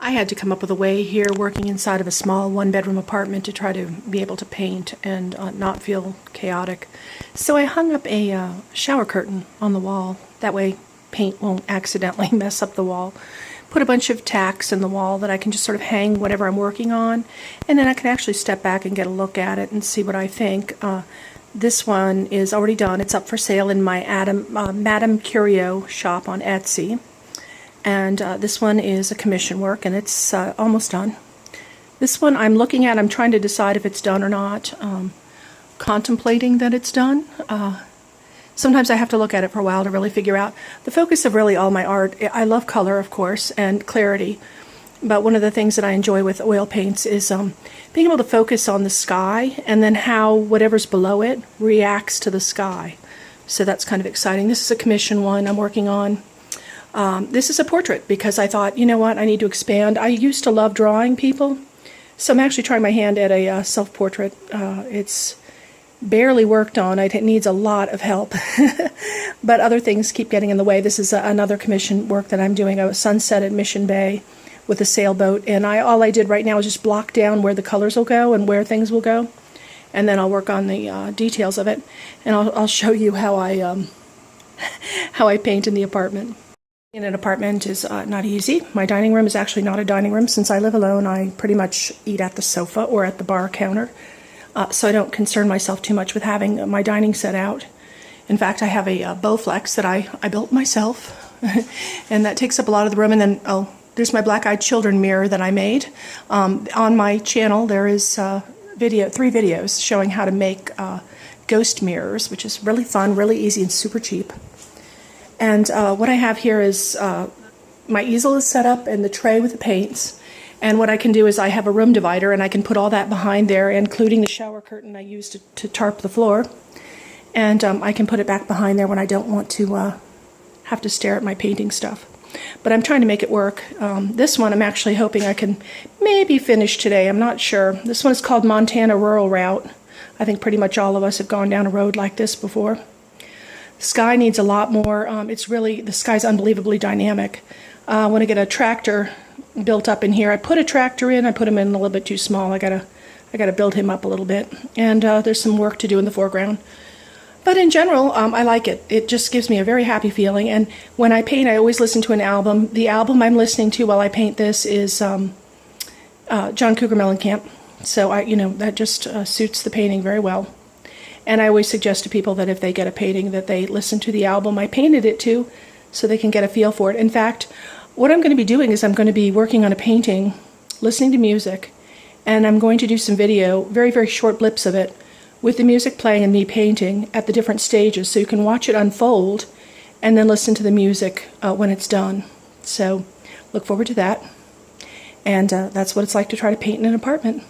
I had to come up with a way here working inside of a small one-bedroom apartment to try to be able to paint and not feel chaotic. So I hung up a shower curtain on the wall. That way paint won't accidentally mess up the wall. Put a bunch of tacks in the wall that I can just sort of hang whatever I'm working on, and then I can actually step back and get a look at it and see what I think. This one is already done. It's up for sale in my Madame Curio shop on Etsy. And this one is a commission work, and it's almost done. This one I'm looking at, I'm trying to decide if it's done or not, contemplating that it's done. Sometimes I have to look at it for a while to really figure out. The focus of really all my art, I love color, of course, and clarity. But one of the things that I enjoy with oil paints is being able to focus on the sky and then how whatever's below it reacts to the sky. So that's kind of exciting. This is a commission one I'm working on. This is a portrait because I thought, you know what, I need to expand. I used to love drawing people, so I'm actually trying my hand at a self-portrait. It's barely worked on. It needs a lot of help, but other things keep getting in the way. This is another commission work that I'm doing, a sunset at Mission Bay with a sailboat, and all I did right now is just block down where the colors will go and where things will go, and then I'll work on the details of it, and I'll show you how I paint in the apartment. In an apartment is not easy. My dining room is actually not a dining room. Since I live alone, I pretty much eat at the sofa or at the bar counter, so I don't concern myself too much with having my dining set out. In fact, I have a Bowflex that I built myself, and that takes up a lot of the room. And then, oh, there's my black-eyed children mirror that I made. On my channel, there is 3 videos showing how to make ghost mirrors, which is really fun, really easy, and super cheap. And what I have here is my easel is set up and the tray with the paints. And what I can do is I have a room divider, and I can put all that behind there, including the shower curtain I used to tarp the floor. And I can put it back behind there when I don't want to have to stare at my painting stuff. But I'm trying to make it work. This one I'm actually hoping I can maybe finish today. I'm not sure. This one is called Montana Rural Route. I think pretty much all of us have gone down a road like this before. The sky needs a lot more. The sky's unbelievably dynamic. I want to get a tractor built up in here. I put a tractor in. I put him in a little bit too small. I gotta build him up a little bit. And there's some work to do in the foreground. But in general, I like it. It just gives me a very happy feeling. And when I paint, I always listen to an album. The album I'm listening to while I paint this is John Cougar Mellencamp. So that just suits the painting very well. And I always suggest to people that if they get a painting that they listen to the album I painted it to, so they can get a feel for it. In fact, what I'm going to be doing is I'm going to be working on a painting, listening to music, and I'm going to do some video, very, very short blips of it, with the music playing and me painting at the different stages, so you can watch it unfold and then listen to the music when it's done. So look forward to that. And that's what it's like to try to paint in an apartment.